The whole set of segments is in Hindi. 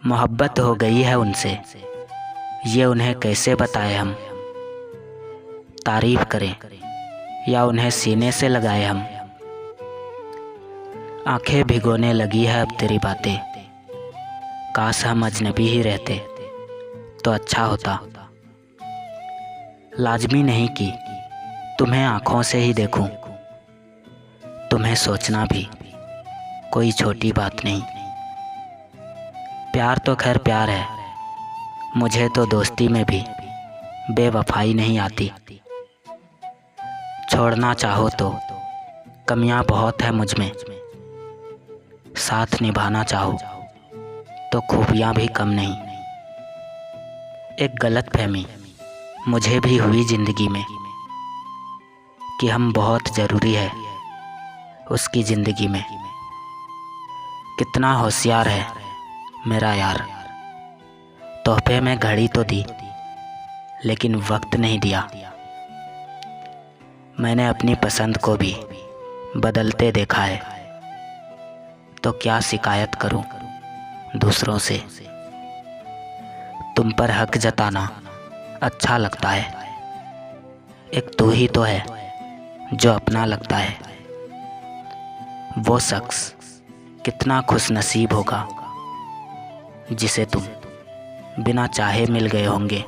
मोहब्बत हो गई है उनसे, ये उन्हें कैसे बताएं हम। तारीफ करें या उन्हें सीने से लगाए हम। आंखें भिगोने लगी है अब तेरी बातें, काश हम अजनबी ही रहते तो अच्छा होता। लाजमी नहीं कि तुम्हें आँखों से ही देखूं, तुम्हें सोचना भी कोई छोटी बात नहीं। प्यार तो खैर प्यार है, मुझे तो दोस्ती में भी बेवफाई नहीं आती। छोड़ना चाहो तो कमियां बहुत है मुझ में, साथ निभाना चाहो तो खूबियां भी कम नहीं। एक गलतफहमी मुझे भी हुई ज़िंदगी में कि हम बहुत ज़रूरी है उसकी ज़िंदगी में। कितना होशियार है मेरा यार, तोहफे में घड़ी तो दी लेकिन वक्त नहीं दिया। मैंने अपनी पसंद को भी बदलते देखा है, तो क्या शिकायत करूं दूसरों से। तुम पर हक जताना अच्छा लगता है, एक तू ही तो है जो अपना लगता है। वो शख्स कितना खुशनसीब होगा जिसे तुम बिना चाहे मिल गए होंगे।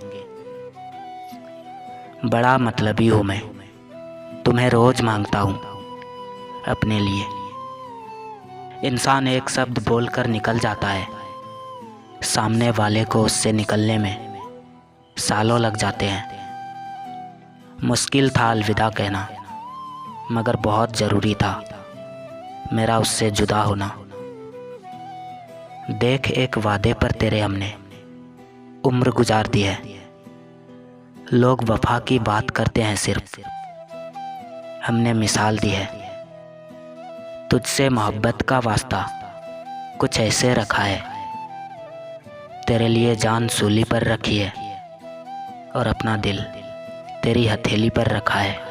बड़ा मतलबी हूँ मैं, तुम्हें रोज़ मांगता हूँ अपने लिए। इंसान एक शब्द बोलकर निकल जाता है, सामने वाले को उससे निकलने में सालों लग जाते हैं। मुश्किल था अलविदा कहना, मगर बहुत ज़रूरी था मेरा उससे जुदा होना। देख एक वादे पर तेरे हमने उम्र गुजार दी है। लोग वफा की बात करते हैं सिर्फ, हमने मिसाल दी है। तुझसे मोहब्बत का वास्ता कुछ ऐसे रखा है, तेरे लिए जान सूली पर रखी है और अपना दिल तेरी हथेली पर रखा है।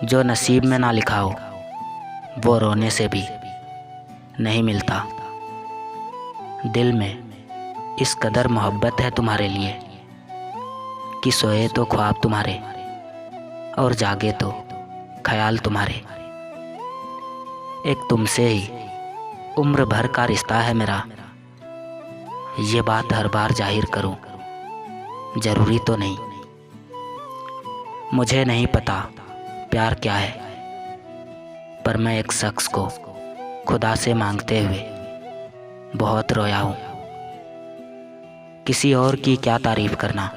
जो नसीब में ना लिखा हो वो रोने से भी नहीं मिलता। दिल में इस कदर मोहब्बत है तुम्हारे लिए कि सोए तो ख्वाब तुम्हारे और जागे तो ख्याल तुम्हारे। एक तुमसे ही उम्र भर का रिश्ता है मेरा, ये बात हर बार जाहिर करूं ज़रूरी तो नहीं। मुझे नहीं पता प्यार क्या है, पर मैं एक शख्स को खुदा से मांगते हुए बहुत रोया हूँ। किसी और की क्या तारीफ़ करना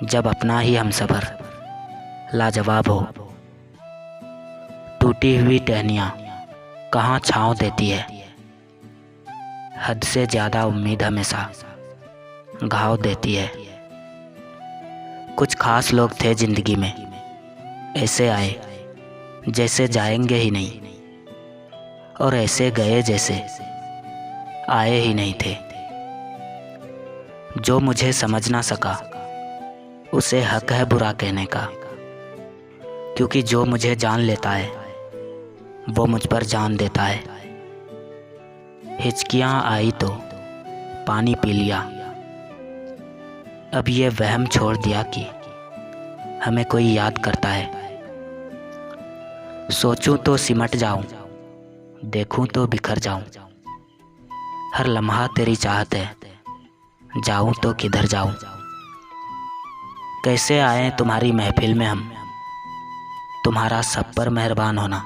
जब अपना ही हमसफ़र लाजवाब हो। टूटी हुई टहनियाँ कहाँ छाँव देती है, हद से ज़्यादा उम्मीद हमेशा घाव देती है। कुछ खास लोग थे ज़िंदगी में, ऐसे आए जैसे जाएंगे ही नहीं, और ऐसे गए जैसे आए ही नहीं थे। जो मुझे समझ ना सका उसे हक है बुरा कहने का, क्योंकि जो मुझे जान लेता है वो मुझ पर जान देता है। हिचकियाँ आई तो पानी पी लिया, अब ये वहम छोड़ दिया कि हमें कोई याद करता है। सोचूं तो सिमट जाऊं, देखूं तो बिखर जाऊं, हर लम्हा तेरी चाहत है, जाऊं तो किधर जाऊं। कैसे आए तुम्हारी महफिल में हम, तुम्हारा सब पर मेहरबान होना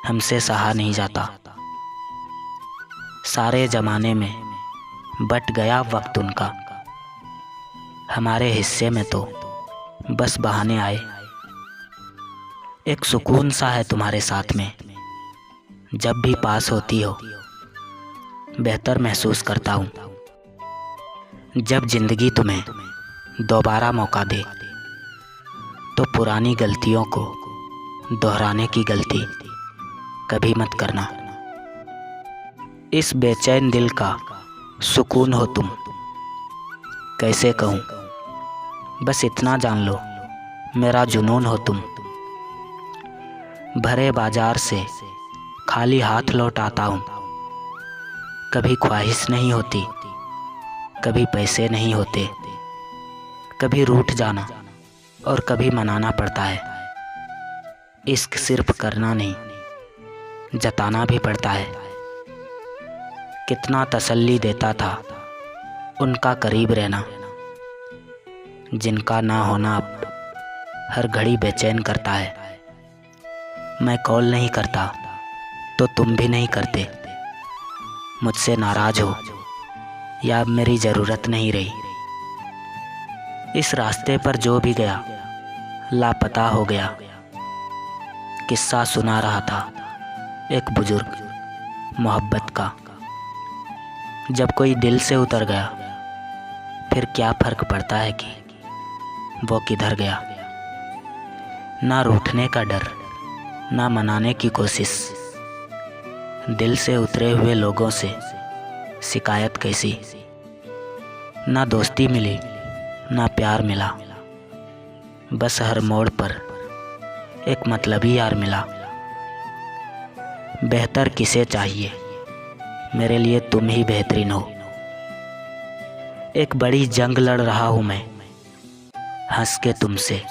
हमसे सहा नहीं जाता। सारे ज़माने में बट गया वक्त उनका, हमारे हिस्से में तो बस बहाने आए। एक सुकून सा है तुम्हारे साथ में, जब भी पास होती हो बेहतर महसूस करता हूँ। जब ज़िंदगी तुम्हें दोबारा मौका दे तो पुरानी गलतियों को दोहराने की गलती कभी मत करना। इस बेचैन दिल का सुकून हो तुम, कैसे कहूँ, बस इतना जान लो मेरा जुनून हो तुम। भरे बाजार से खाली हाथ लौट आता हूँ, कभी ख्वाहिश नहीं होती, कभी पैसे नहीं होते, कभी रूठ जाना और कभी मनाना पड़ता है। इश्क सिर्फ करना नहीं, जताना भी पड़ता है। कितना तसल्ली देता था उनका करीब रहना, जिनका ना होना अब हर घड़ी बेचैन करता है। मैं कॉल नहीं करता तो तुम भी नहीं करते, मुझसे नाराज़ हो या अब मेरी ज़रूरत नहीं रही। इस रास्ते पर जो भी गया लापता हो गया। किस्सा सुना रहा था एक बुजुर्ग मोहब्बत का, जब कोई दिल से उतर गया फिर क्या फ़र्क पड़ता है कि वो किधर गया। ना रूठने का डर, ना मनाने की कोशिश, दिल से उतरे हुए लोगों से शिकायत कैसी। ना दोस्ती मिली ना प्यार मिला, बस हर मोड़ पर एक मतलबी यार मिला। बेहतर किसे चाहिए, मेरे लिए तुम ही बेहतरीन हो। एक बड़ी जंग लड़ रहा हूँ मैं, हंस के तुमसे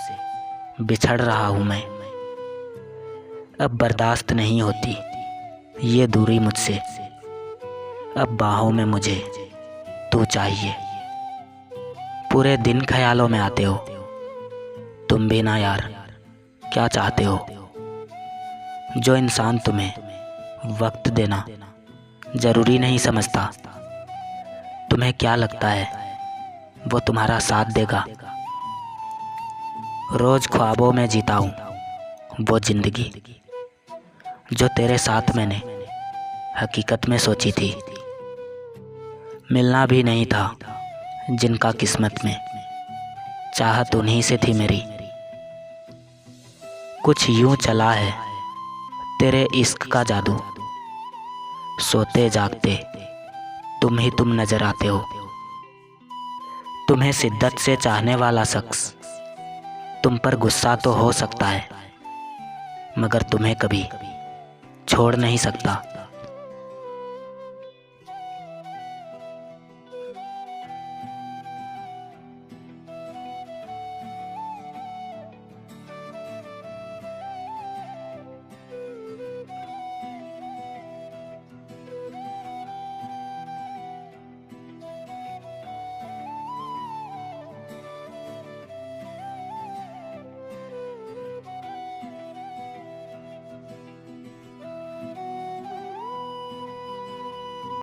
बिछड़ रहा हूँ मैं। अब बर्दाश्त नहीं होती ये दूरी मुझसे, अब बाहों में मुझे तू चाहिए। पूरे दिन ख्यालों में आते हो तुम भी ना यार, क्या चाहते हो। जो इंसान तुम्हें वक्त देना ज़रूरी नहीं समझता, तुम्हें क्या लगता है वो तुम्हारा साथ देगा। रोज़ ख्वाबों में जीता हूँ वो ज़िंदगी जो तेरे साथ मैंने हकीकत में सोची थी। मिलना भी नहीं था जिनका किस्मत में, चाहत उन्हीं से थी मेरी। कुछ यूं चला है तेरे इश्क का जादू, सोते जागते तुम ही तुम नजर आते हो। तुम्हें शिद्दत से चाहने वाला शख्स तुम पर गुस्सा तो हो सकता है, मगर तुम्हें कभी छोड़ नहीं सकता।